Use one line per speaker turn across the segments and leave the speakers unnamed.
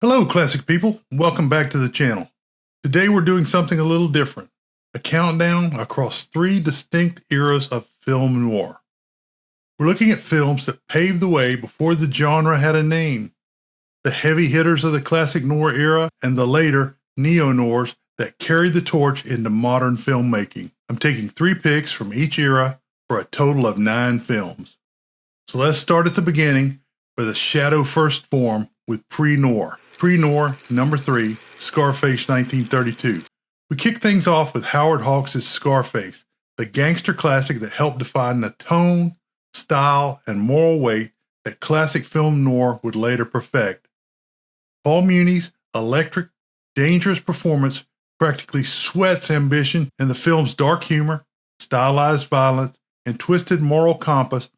Hello, classic people. Welcome back to the channel. Today we're doing something a little different. A countdown across 3 distinct eras of film noir. We're looking at films that paved the way before the genre had a name. The heavy hitters of the classic noir era and the later Neo-Noirs that carried the torch into modern filmmaking. I'm taking 3 picks from each era for a total of 9 films. So let's start at the beginning where the shadow first formed with Pre-Noir. Pre-Noir, number 3, Scarface 1932. We kick things off with Howard Hawks' Scarface, the gangster classic that helped define the tone, style, and moral weight that classic film noir would later perfect. Paul Muni's electric, dangerous performance practically sweats ambition, and the film's dark humor, stylized violence, and twisted moral compass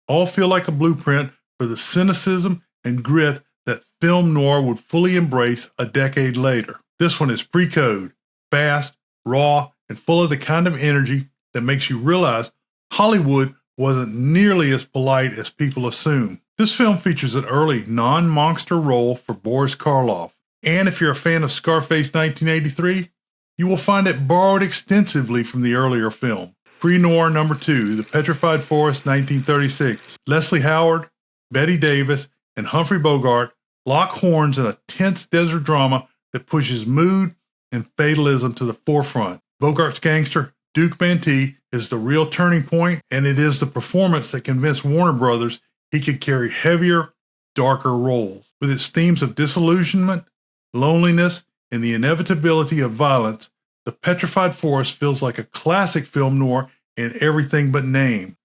all feel like a blueprint for the cynicism and grit that film noir would fully embrace a decade later. This one is pre-code, fast, raw, and full of the kind of energy that makes you realize Hollywood wasn't nearly as polite as people assume. This film features an early non-monster role for Boris Karloff, and if you're a fan of Scarface 1983, you will find it borrowed extensively from the earlier film. Pre-Noir number 2, The Petrified Forest 1936. Leslie Howard, Betty Davis, and Humphrey Bogart lock horns in a tense desert drama that pushes mood and fatalism to the forefront. Bogart's gangster, Duke Mantee, is the real turning point, and it is the performance that convinced Warner Brothers he could carry heavier, darker roles. With its themes of disillusionment, loneliness, and the inevitability of violence, The Petrified Forest feels like a classic film noir in everything but name.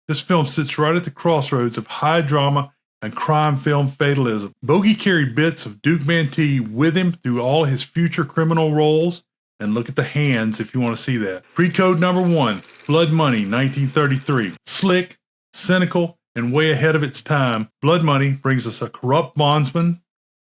This film sits right at the crossroads of high drama and crime film fatalism. Bogey carried bits of Duke Mantee with him through all his future criminal roles, and look at the hands if you want to see that. Pre-code number 1, Blood Money 1933. Slick, cynical, and way ahead of its time, Blood Money brings us a corrupt bondsman,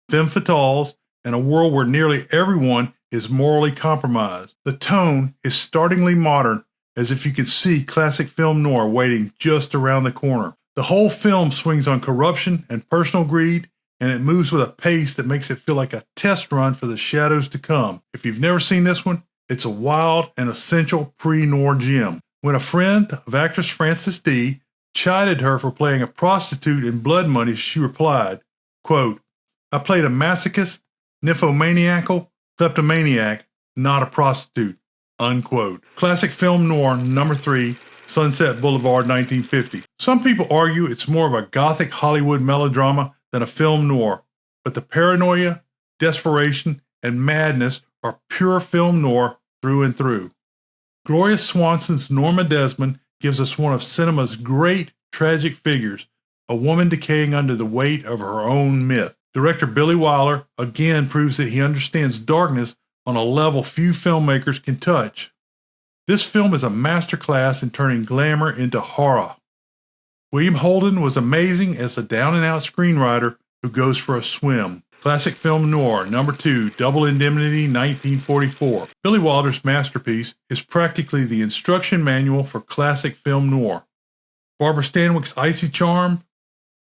femme fatales, and a world where nearly everyone is morally compromised. The tone is startlingly modern, as if you could see classic film noir waiting just around the corner. The whole film swings on corruption and personal greed, and it moves with a pace that makes it feel like a test run for the shadows to come. If you've never seen this one, it's a wild and essential pre-noir gem. When a friend of actress Frances D. chided her for playing a prostitute in Blood Money, she replied, quote, "I played a masochist, nymphomaniacal, kleptomaniac, not a prostitute," unquote. Classic film noir number 3, Sunset Boulevard 1950. Some people argue it's more of a gothic Hollywood melodrama than a film noir, but the paranoia, desperation, and madness are pure film noir through and through. Gloria Swanson's Norma Desmond gives us one of cinema's great tragic figures, a woman decaying under the weight of her own myth. Director Billy Wilder again proves that he understands darkness on a level few filmmakers can touch. This film is a masterclass in turning glamour into horror. William Holden was amazing as a down-and-out screenwriter who goes for a swim. Classic film noir number 2, Double Indemnity 1944. Billy Wilder's masterpiece is practically the instruction manual for classic film noir. Barbara Stanwyck's icy charm,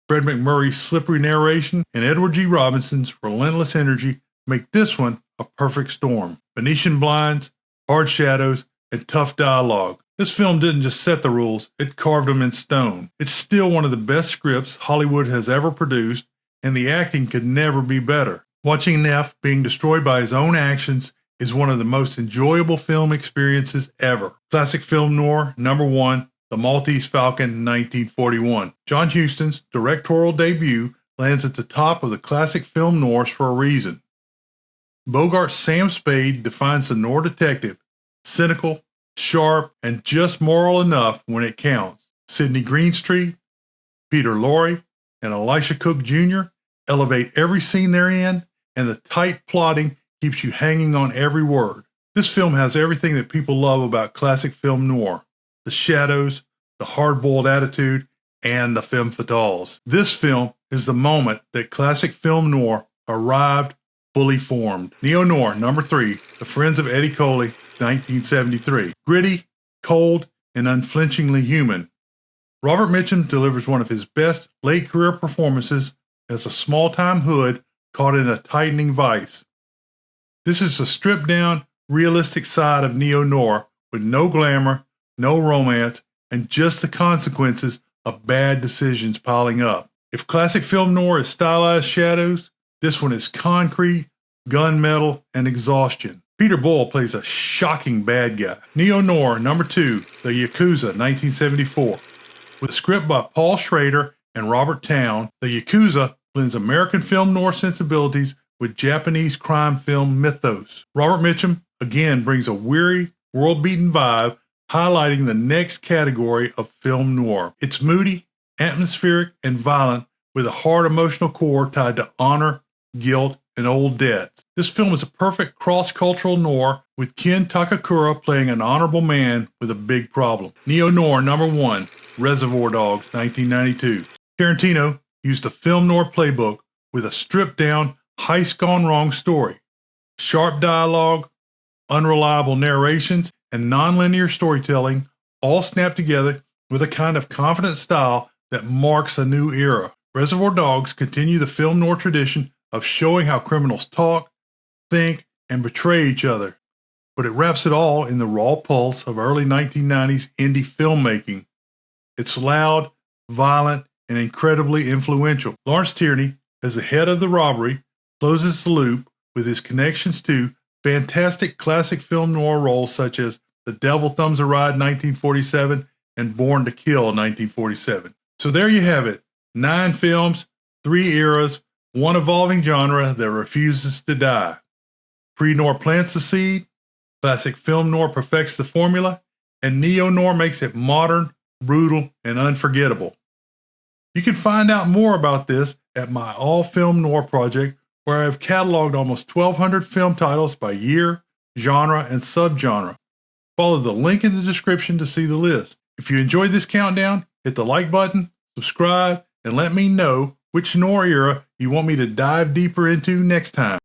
Fred McMurray's slippery narration, and Edward G. Robinson's relentless energy make this one a perfect storm. Venetian blinds, hard shadows, and tough dialogue. This film didn't just set the rules, it carved them in stone. It's still one of the best scripts Hollywood has ever produced, and the acting could never be better. Watching Neff being destroyed by his own actions is one of the most enjoyable film experiences ever. Classic film noir number 1, The Maltese Falcon 1941. John Huston's directorial debut lands at the top of the classic film noirs for a reason. Bogart's Sam Spade defines the noir detective, cynical, sharp, and just moral enough when it counts. Sidney Greenstreet, Peter Lorre, and Elisha Cook Jr. elevate every scene they're in, and the tight plotting keeps you hanging on every word. This film has everything that people love about classic film noir: the shadows, the hard-boiled attitude, and the femme fatales. This film is the moment that classic film noir arrived fully formed. Neo-Noir number 3, The Friends of Eddie Coyle 1973. Gritty, cold, and unflinchingly human. Robert Mitchum delivers one of his best late career performances as a small-time hood caught in a tightening vice. This is a stripped-down, realistic side of Neo-Noir with no glamour, no romance, and just the consequences of bad decisions piling up. If classic film noir is stylized shadows, this one is concrete, gunmetal, and exhaustion. Peter Boyle plays a shocking bad guy. Neo-Noir number 2, The Yakuza, 1974. With a script by Paul Schrader and Robert Towne, The Yakuza blends American film noir sensibilities with Japanese crime film mythos. Robert Mitchum again brings a weary, world-beaten vibe, highlighting the next category of film noir. It's moody, atmospheric, and violent, with a hard emotional core tied to honor, guilt, and old debts. This film is a perfect cross-cultural noir, with Ken Takakura playing an honorable man with a big problem. Neo-Noir number 1, Reservoir Dogs, 1992. Tarantino used the film noir playbook with a stripped-down, heist-gone-wrong story. Sharp dialogue, unreliable narrations, and non-linear storytelling all snap together with a kind of confident style that marks a new era. Reservoir Dogs continue the film noir tradition of showing how criminals talk, think, and betray each other, but it wraps it all in the raw pulse of early 1990s indie filmmaking. It's loud, violent, and incredibly influential. Lawrence Tierney, as the head of the robbery, closes the loop with his connections to fantastic classic film noir roles such as The Devil Thumbs a Ride, 1947, and Born to Kill, 1947. So there you have it. 9 films, 3 eras, one evolving genre that refuses to die. Pre-Noir plants the seed, classic film noir perfects the formula, and Neo-Noir makes it modern, brutal, and unforgettable. You can find out more about this at my All Film Noir project, where I have cataloged almost 1,200 film titles by year, genre, and subgenre. Follow the link in the description to see the list. If you enjoyed this countdown, hit the like button, subscribe, and let me know which noir era you want me to dive deeper into next time.